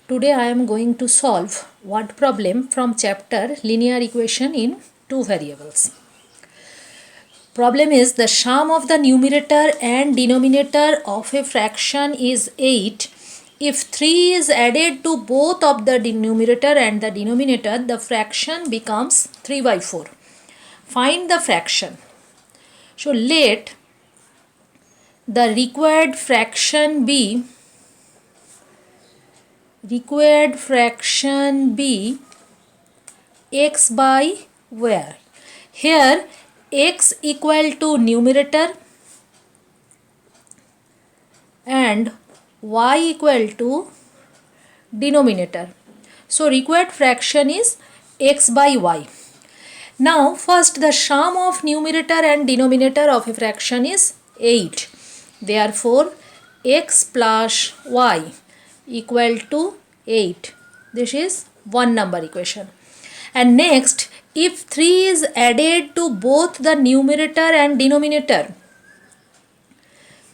Today I am going to solve word problem from chapter linear equation in two variables. Problem is the sum of the numerator and denominator of a fraction is 8. If 3 is added to both of the numerator and the denominator, the fraction becomes 3 by 4. Find the fraction. So let the required fraction be x by where? Here x equal to numerator and y equal to denominator. So required fraction is x by y. Now first the sum of numerator and denominator of a fraction is 8. Therefore x plus y equal to 8. This is one number equation. And next, if 3 is added to both the numerator and denominator,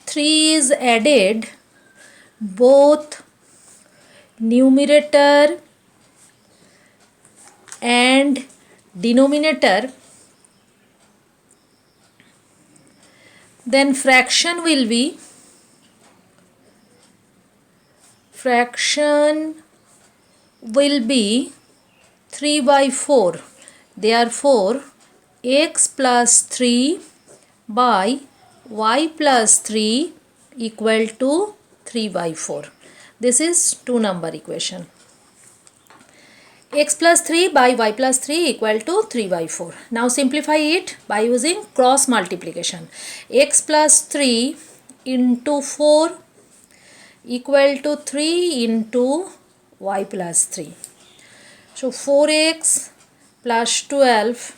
3 is added both numerator and denominator, then fraction will be 3 by 4. Therefore x plus 3 by y plus 3 equal to 3 by 4. This is two number equation. X plus 3 by y plus 3 equal to 3 by 4. Now simplify it by using cross multiplication. X plus 3 into 4 equal to 3 into y plus 3. So 4x plus 12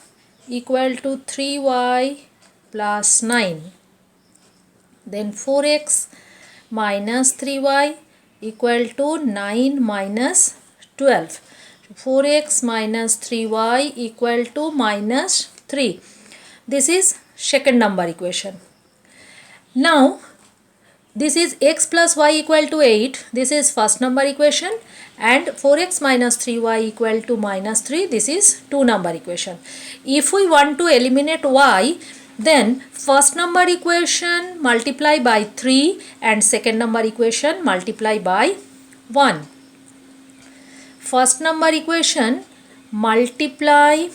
equal to 3y plus 9. Then 4x minus 3y equal to 9 minus 12. 4x minus 3y equal to minus 3. This is second number equation. Now this is x plus y equal to 8. This is first number equation, and 4x minus 3y equal to minus 3. This is two number equation. If we want to eliminate y, then first number equation multiply by 3 and second number equation multiply by 1. First number equation multiply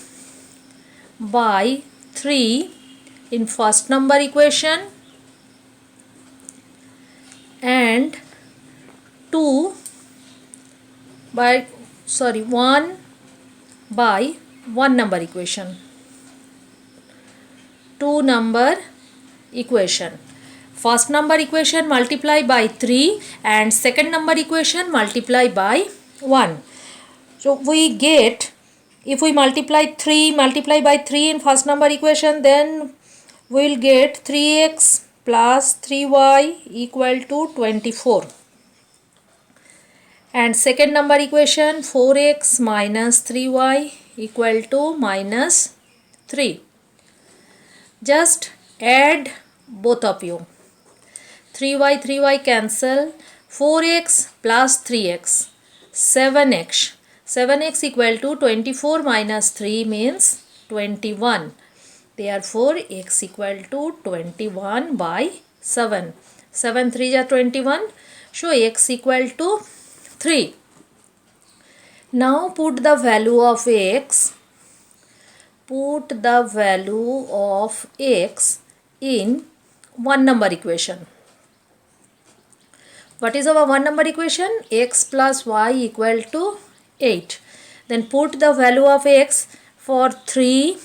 by 3 in first number equation and 1 by 1 number equation. 2 number equation. First number equation multiply by 3 and second number equation multiply by 1. So we get, if we multiply by 3 in first number equation, then we will get 3x plus 3y equal to 24. And second number equation 4x minus 3y equal to minus 3. Just add both of you. 3y cancel. 4x plus 3x 7x. 7x equal to 24 minus 3 means 21. Therefore x equal to 21 by 7. 7 3 are 21. So x equal to 3. Now put the value of x. Put the value of x in one number equation. What is our one number equation? X plus y equal to 8. Then put the value of x for 3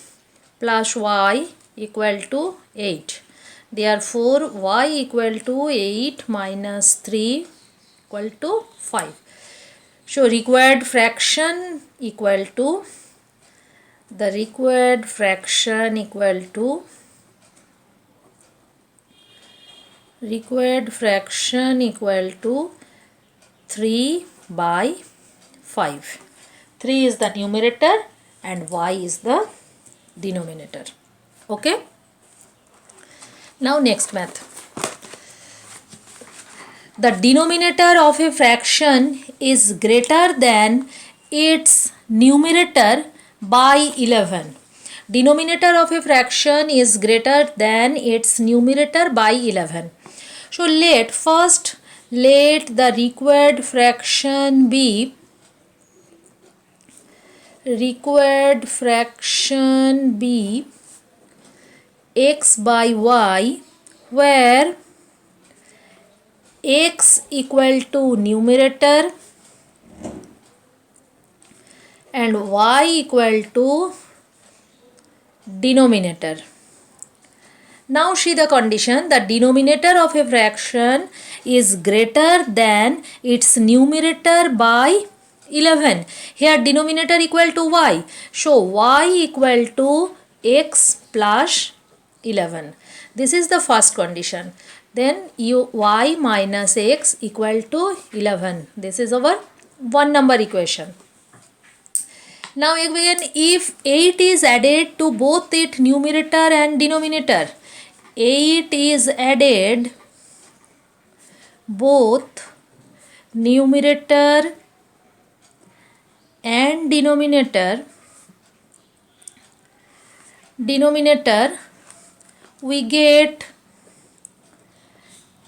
plus y equal to 8. Therefore y equal to 8 minus 3 equal to 5. So required fraction equal to 3 by 5. 3 is the numerator and y is the denominator. Okay. Now next math. the denominator of a fraction is greater than its numerator by 11. Denominator of a fraction is greater than its numerator by 11. So let the required fraction be x by y, where x equal to numerator and y equal to denominator. Now see the condition: the denominator of a fraction is greater than its numerator by 11. Here denominator equal to y. So y equal to x plus 11. This is the first condition. Then y minus x equal to 11. This is our 1 number equation. Now again, if 8 is added to both its numerator and denominator, 8 is added both numerator and denominator, we get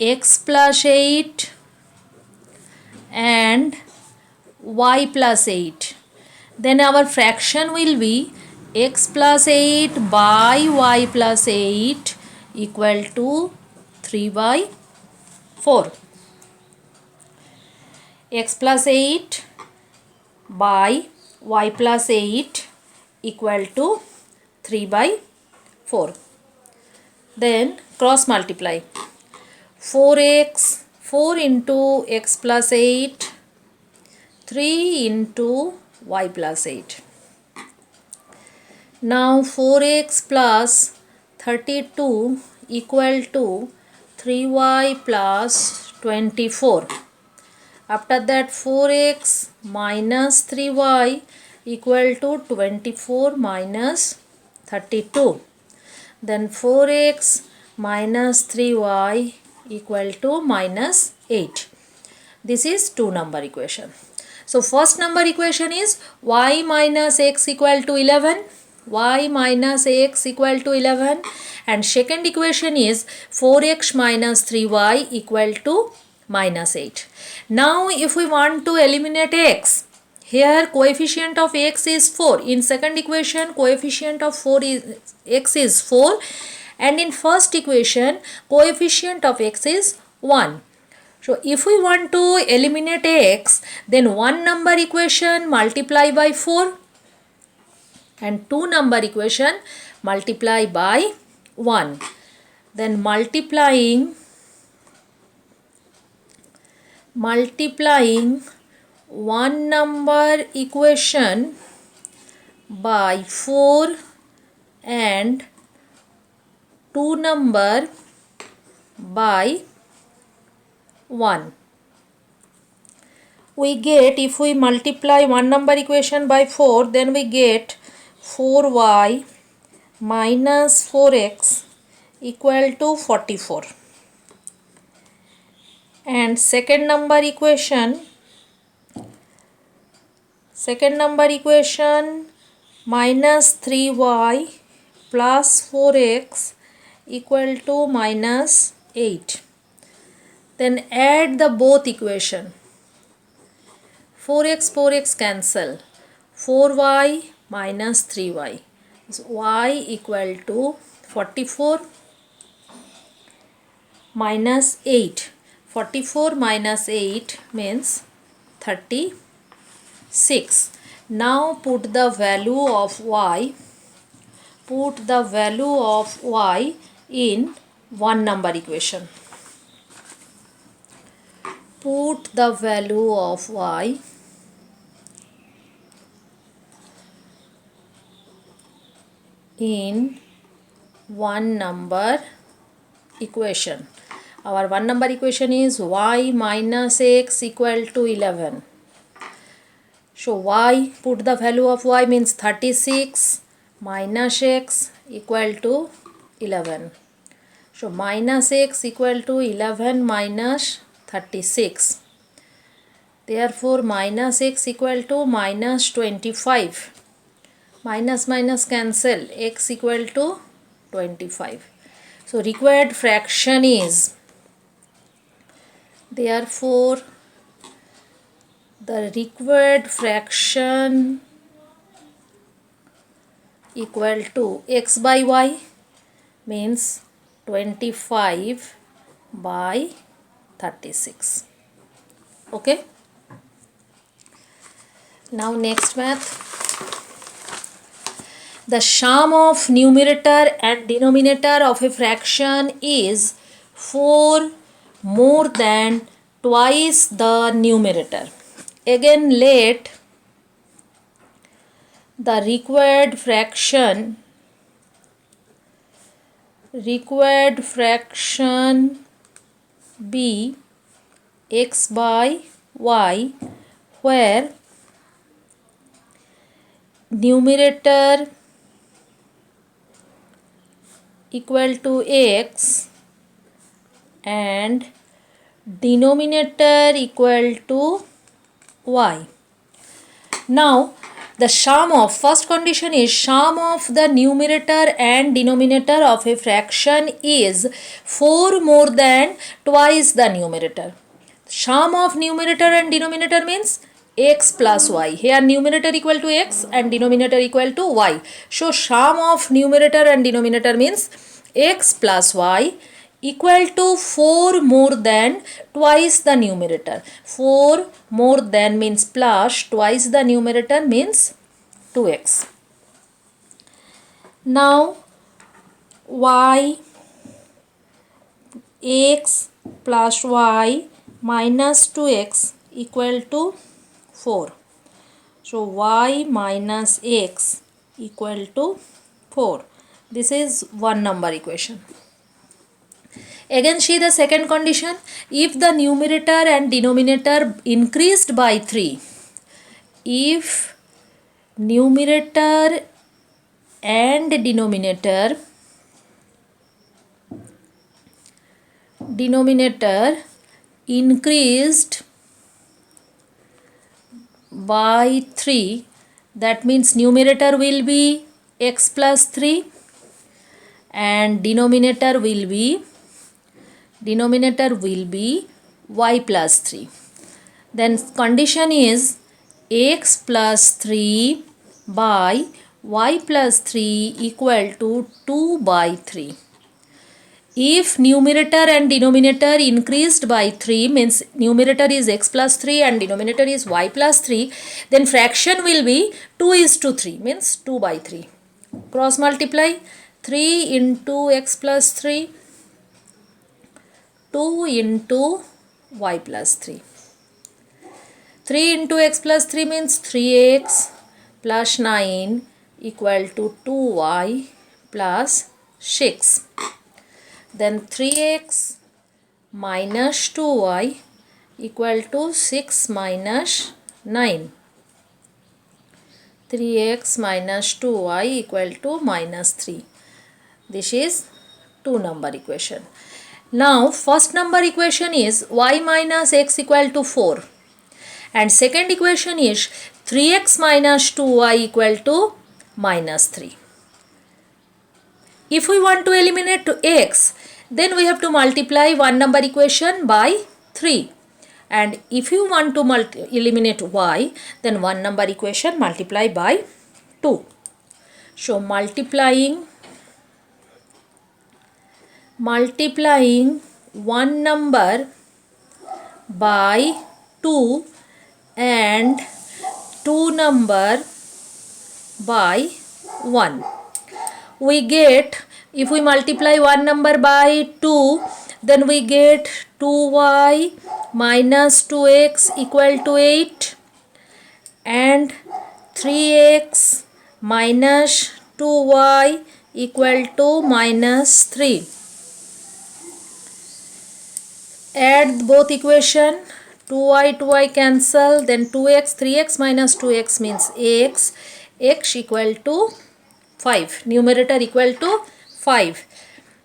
x plus 8 and y plus 8. Then our fraction will be x plus 8 by y plus 8 equal to 3 by 4. X plus 8 by y plus 8 equal to 3 by 4. Then cross multiply. 4 into x plus 8, 3 into y plus 8. Now 4x plus 32 equal to 3y plus 24. After that 4x minus 3y equal to 24 minus 32. Then 4x minus 3y equal to minus 8. This is 2 number equation. So first number equation is y minus x equal to 11. Y minus x equal to 11. And second equation is 4x minus 3y equal to minus 8. Now if we want to eliminate x, here coefficient of x is 4. In second equation coefficient of x is 4. And in first equation coefficient of x is 1. So if we want to eliminate x, then 1 number equation multiply by 4 and 2 number equation multiply by 1. Then multiplying 1 number equation by 4 and 2 number by 1. We get, if we multiply 1 number equation by 4, then we get 4y minus 4x equal to 44. And second number equation minus 3y plus 4x equal to minus 8. Then add the both equation. 4x cancel. 4y minus 3y. So y equal to 44 minus 8. 44 minus 8 means 36. Now put the value of y. Put the value of y in 1 number equation. Put the value of y in 1 number equation. Our 1 number equation is y minus x equal to 11. So y, put the value of y means 36 minus x equal to 11. So minus x equal to 11 minus 36. Therefore, minus x equal to minus 25. Minus minus cancel, x equal to 25. So, required fraction is, therefore, the required fraction equal to x by y means 25 by 36. Okay. Now next math. The sum of numerator and denominator of a fraction is 4 more than twice the numerator. Again, let the required fraction be x by y, where numerator equal to x and denominator equal to y. Now, the sum of, first condition is sum of the numerator and denominator of a fraction is 4 more than twice the numerator. Sum of numerator and denominator means x plus y. Here numerator equal to x and denominator equal to y. So sum of numerator and denominator means x plus y equal to 4 more than twice the numerator. 4 more than means plus, twice the numerator means 2x. Now x plus y minus 2x equal to 4. So y minus x equal to 4. This is 1 number equation. Again, see the second condition. If the numerator and denominator increased by 3, if numerator and denominator increased by 3, that means numerator will be x plus 3 and denominator will be y plus 3. Then condition is x plus 3 by y plus 3 equal to 2 by 3. If numerator and denominator increased by 3, means numerator is x plus 3 and denominator is y plus 3, then fraction will be 2:3, means 2 by 3. Cross multiply, 3 into x plus 3, 2 into y plus 3. 3 into x plus 3 means 3x plus 9 equal to 2y plus 6. Then 3x minus 2y equal to 6 minus 9. 3x minus 2y equal to minus 3. This is 2 number equation. Now first number equation is y minus x equal to 4 and second equation is 3x minus 2y equal to minus 3. If we want to eliminate x, then we have to multiply one number equation by 3. And if you want to eliminate y, then one number equation multiply by 2. So multiplying one number by 2 and two number by 1. We get, if we multiply one number by 2, then we get 2y minus 2x equal to 8 and 3x minus 2y equal to minus 3. Add both equation, 2y cancel, then 2x, 3x minus 2x means x equal to 5, numerator equal to 5.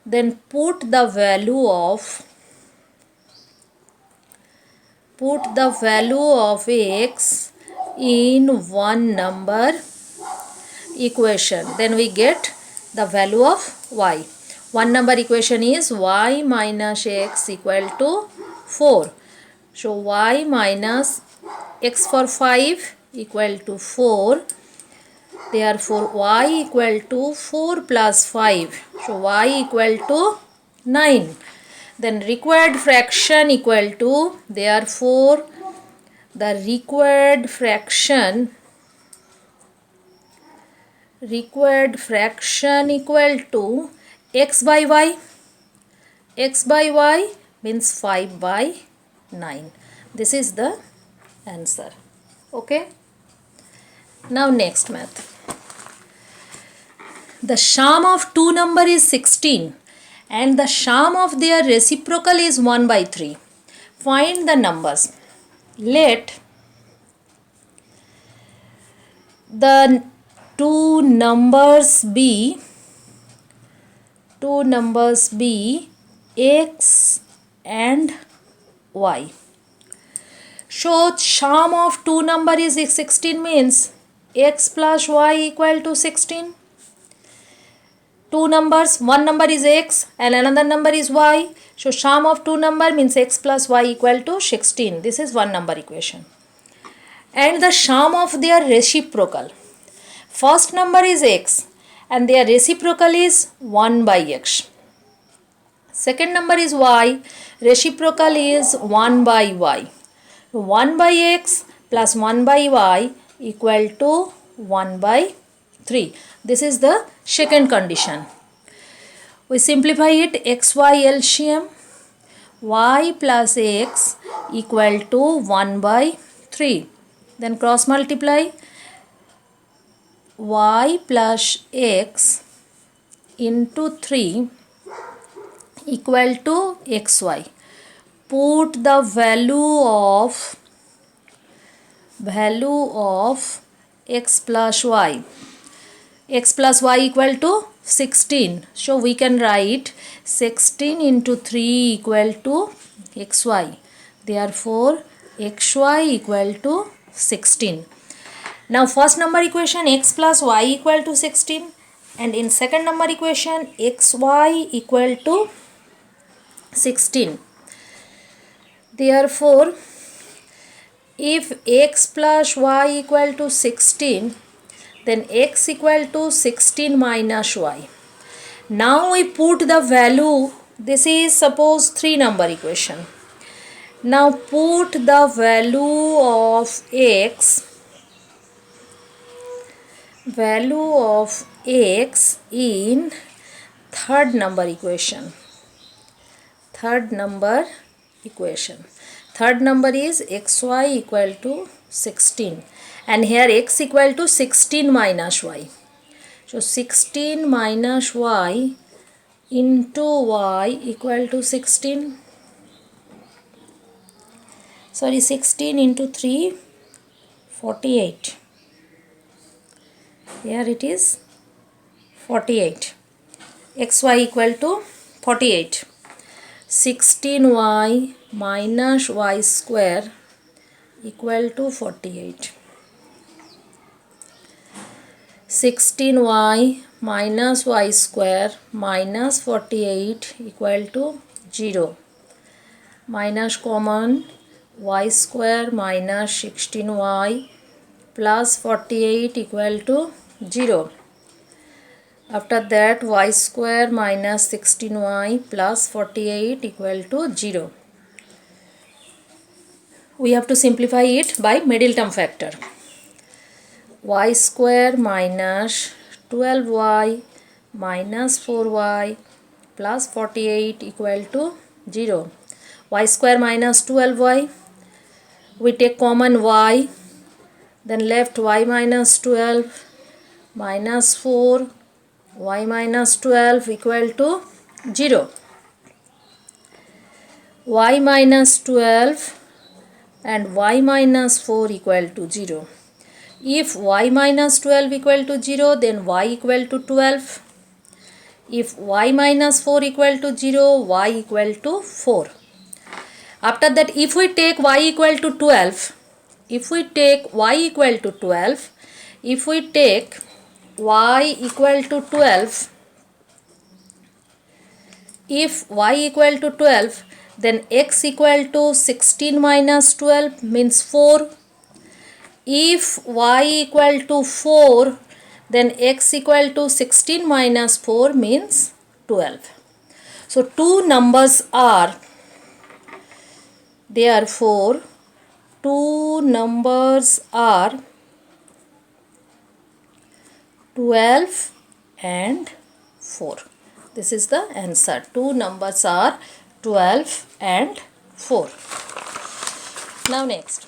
Then put the value of put the value of x in one number equation, then we get the value of y. One number equation is y minus x equal to 4. So y minus x for 5 equal to 4. Therefore y equal to 4 plus 5. So y equal to 9. Then required fraction equal to, therefore the required fraction equal to x by y. X by y means 5 by 9. This is the answer. Okay. Now next math. The sum of two number is 16 and the sum of their reciprocal is 1 by 3. Find the numbers. Let the two numbers be x and y. So sum of two number is 16 means x plus y equal to 16. Two numbers, one number is x and another number is y. So sum of two number means x plus y equal to 16. This is one number equation. And the sum of their reciprocal. First number is x and their reciprocal is 1 by x. Second number is y, reciprocal is 1 by y. 1 by x plus 1 by y equal to 1 by 3. This is the second condition. We simplify it, xy LCM, y plus x equal to 1 by 3. Then cross multiply, y plus x into 3 equal to xy. Put the value of x plus y. X plus y equal to 16. So we can write 16 into 3 equal to xy. Therefore xy equal to 16. Now first number equation x plus y equal to 16 and in second number equation xy equal to 16. Therefore if x plus y equal to 16, then x equal to 16 minus y. Now we put the value, this is suppose 3 number equation. Now put the value of x in third number equation. Third number is xy equal to 16 and here x equal to 16 minus y. So 16 minus y into y equal to 16. Sorry, 16 into 3, 48. Here it is 48. xy equal to 48. 16y minus y square equal to 48. 16y minus y square minus 48 equal to 0. Minus common, y square minus 16y plus 48 equal to 0. After that y square minus 16y plus 48 equal to 0. We have to simplify it by middle term factor. Y square minus 12y minus 4y plus 48 equal to 0. Y square minus 12y. We take common y. Then left y minus 12 minus 4 y minus 12 equal to 0. Y minus 12 and y minus 4 equal to 0. If y minus 12 equal to 0, then y equal to 12. If y minus 4 equal to 0, y equal to 4. After that, if we take y equal to 12, if we take y equal to 12, if we take y equal to 12, if y equal to 12, then x equal to 16 minus 12 means 4. If y equal to 4, then x equal to 16 minus 4 means 12. So two numbers are, therefore two numbers are 12 and 4. This is the answer. Two numbers are 12 and 4. Now next.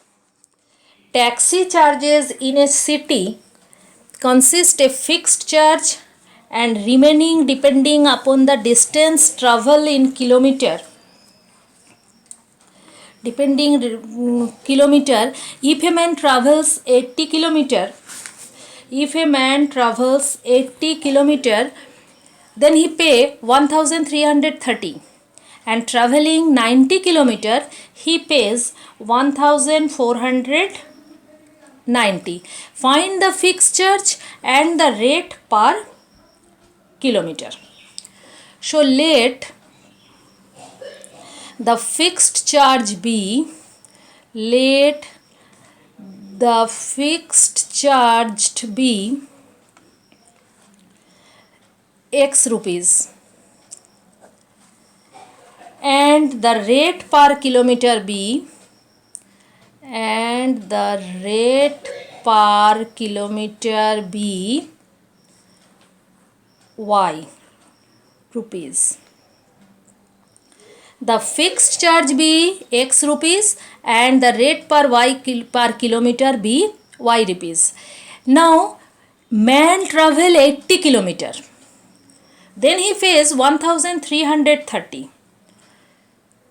Taxi charges in a city consist a fixed charge and remaining depending upon the distance travel in kilometer. Depending kilometer, if a man travels 80 kilometer, if a man travels 80 kilometer, then he pay 1330, and traveling 90 kilometer he pays 1490. Find the fixed charge and the rate per kilometer. So let the fixed charge be, let the fixed charge be x rupees and the rate per kilometer be, and the rate per kilometer be y rupees. The fixed charge be x rupees and the rate per per kilometer be y rupees. Now man travel 80 kilometer, then he pays 1330.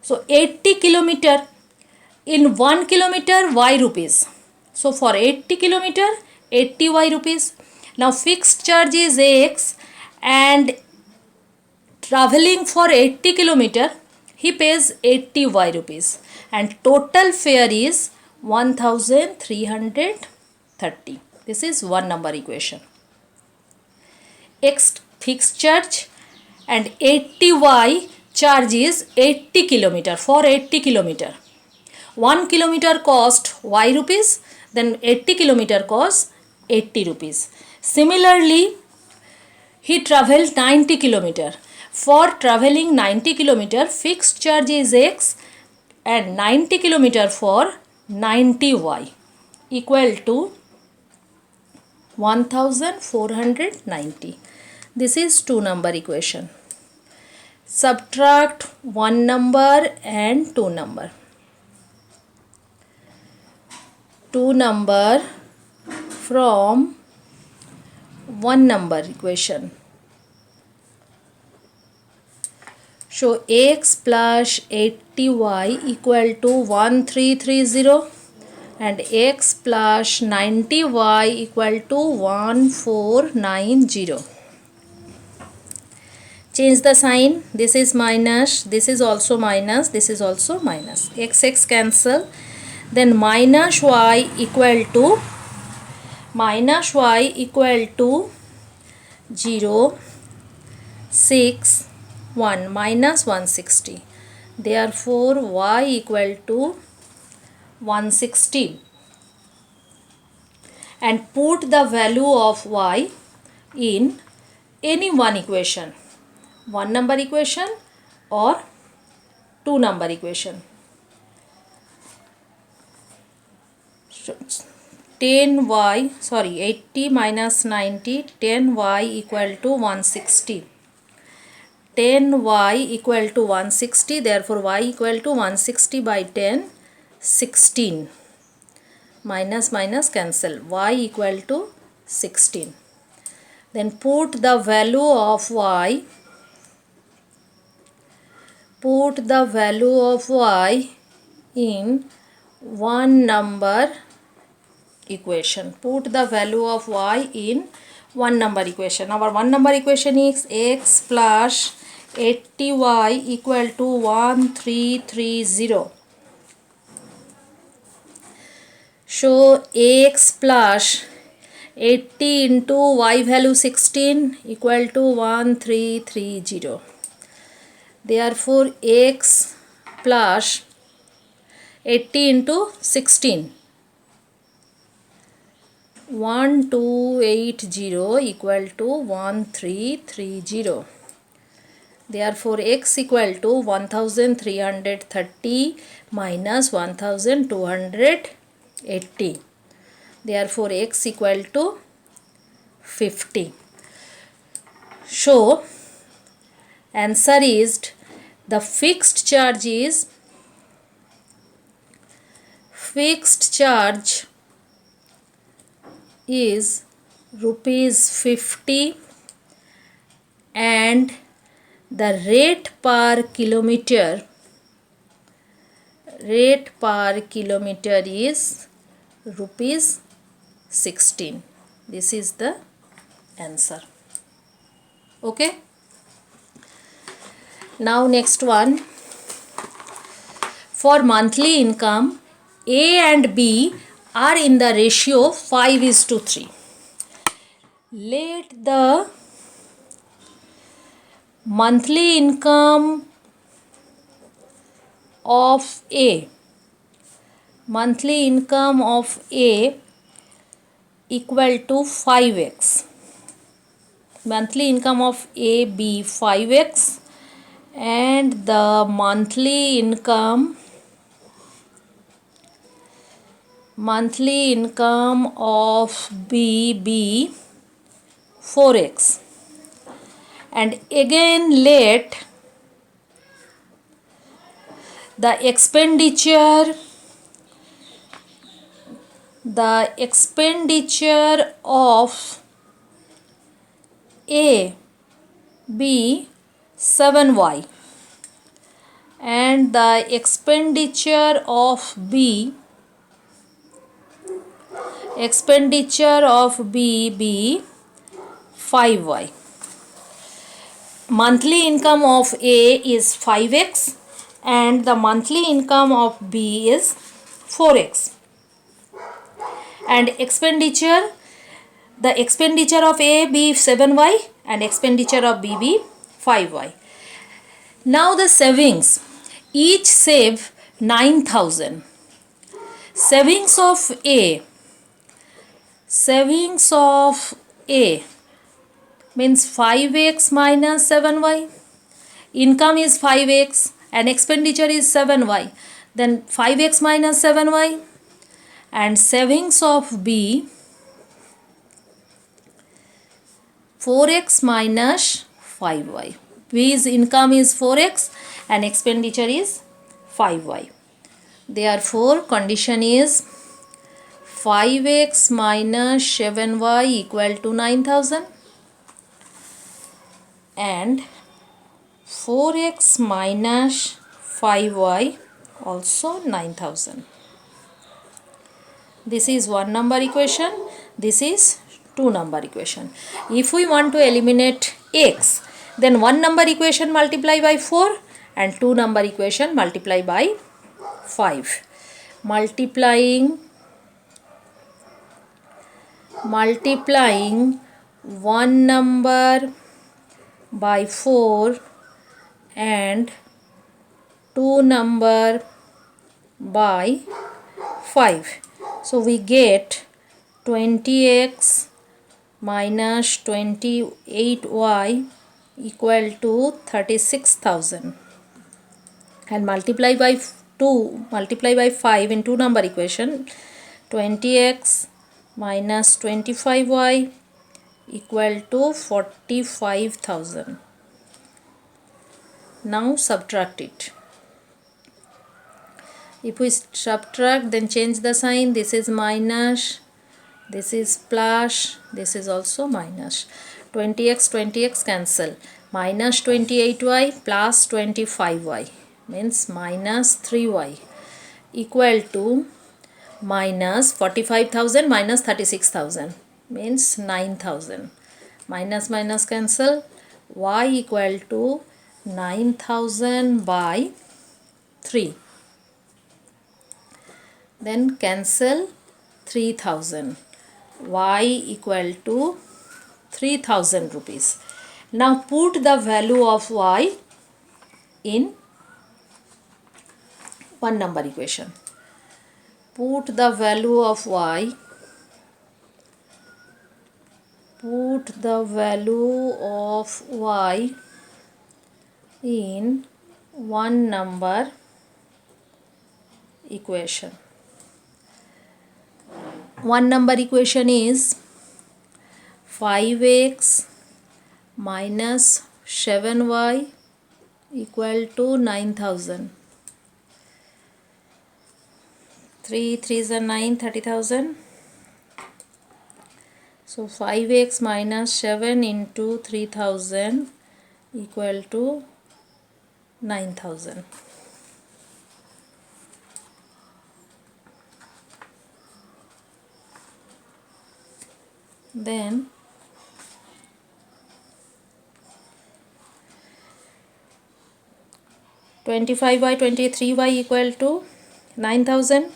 So 80 kilometer, in 1 kilometer y rupees. So for 80 kilometer 80 y rupees. Now fixed charge is x and traveling for 80 kilometer he pays 80 y rupees and total fare is 1330. This is one number equation. X fixed charge and 80 y charge is 80 kilometer, for 80 kilometer. 1 kilometer cost y rupees, then 80 kilometer cost 80 rupees. Similarly, he travelled 90 kilometer. For travelling 90 kilometer, fixed charge is x and 90 kilometer for 90 y equal to 1490. This is two number equation. Subtract one number and two number. Two number from one number equation. So x plus 80y equal to 1330 and x plus 90y equal to 1490. Change the sign. This is minus, this is also minus, this is also minus. X cancel. Then minus y equal to 0, 6, 1 minus 160. Therefore y equal to 160. And put the value of y in any one equation, one number equation or two number equation. So 80 minus 90, 10y equal to 160. 10y equal to 160, therefore y equal to 160 by 10, 16. Minus minus cancel, y equal to 16. Then put the value of y, in one number equation. Put the value of y in one number equation. Our one number equation is x plus 80y equal to 1330. show x plus 80 into y value 16 equal to 1330. Therefore x plus 80 into 16 1280 equal to 1330. Therefore x equal to 1330 minus 1280. Therefore x equal to 50. So answer is the fixed charge is rupees 50 and the rate per kilometer is rupees 16. This is the answer. Okay. Now next one. For monthly income, A and B are in the ratio 5:3. Let the monthly income of A equal to 5x. Monthly income of A be 5x and the monthly income of B be 4x. And again let the expenditure of A be 7y and the expenditure of B be 5y. Monthly income of A is 5x and the monthly income of B is 4x. And the expenditure of A be 7y and expenditure of B be 5y. Now the savings. Each save 9,000. Savings of A means 5x minus 7y. Income is 5x and expenditure is 7y. Then 5x minus 7y. And savings of B 4x minus 5y. B's income is 4x and expenditure is 5y. Therefore condition is 5x minus 7y equal to 9,000 and 4x minus 5y also 9,000. This is 1 number equation. This is 2 number equation. If we want to eliminate x, then 1 number equation multiply by 4 and 2 number equation multiply by 5. Multiplying 1 number by 4 and 2 number by 5. So we get 20x minus 28y equal to 36,000 and multiply by 5 in 2 number equation. 20x minus 25y equal to 45,000. Now subtract it. If we subtract, then change the sign. This is minus, this is plus, this is also minus. 20x cancel. Minus 28y plus 25y means minus 3y equal to minus 45,000 minus 36,000 means 9,000. Minus cancel. Y equal to 9,000 by 3. Then cancel 3000, y equal to 3000 rupees. Now put the value of y in one number equation. Put the value of y in one number equation. One number equation is 5x minus 7y equal to 9000. 3 3s are 9, 30,000. So 5x minus 7 into 3000 equal to 9000. Then 25y 23y equal to 9000,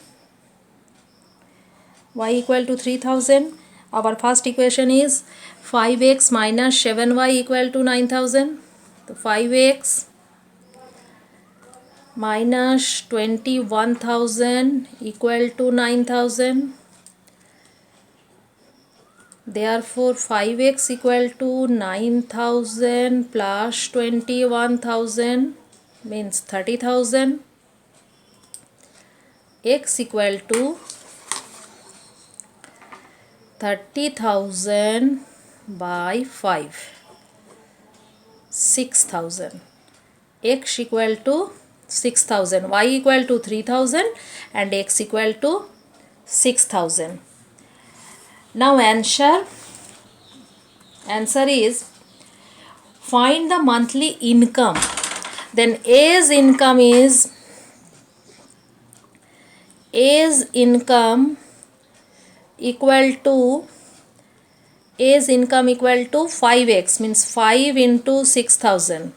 y equal to 3000. Our first equation is 5x minus 7y equal to 9000. So 5x minus 21,000 equal to 9000. Therefore 5x equal to 9000 plus 21,000 means 30,000. X equal to 30,000 by 5, 6,000. X equal to 6,000, y equal to 3,000 and x equal to 6,000. Now answer is find the monthly income. Then A's income equal to 5x means 5 into 6,000,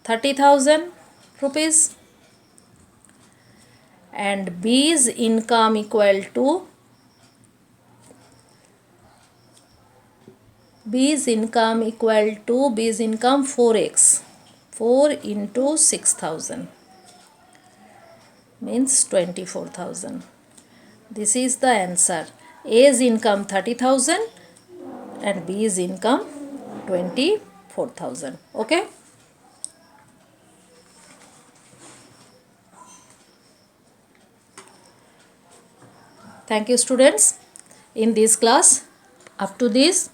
30,000 rupees, and B's income equal to 4x, 4 into 6,000 means 24,000. This is the answer. A's income 30,000 and B's income 24,000. Okay. Thank you students. In this class, up to this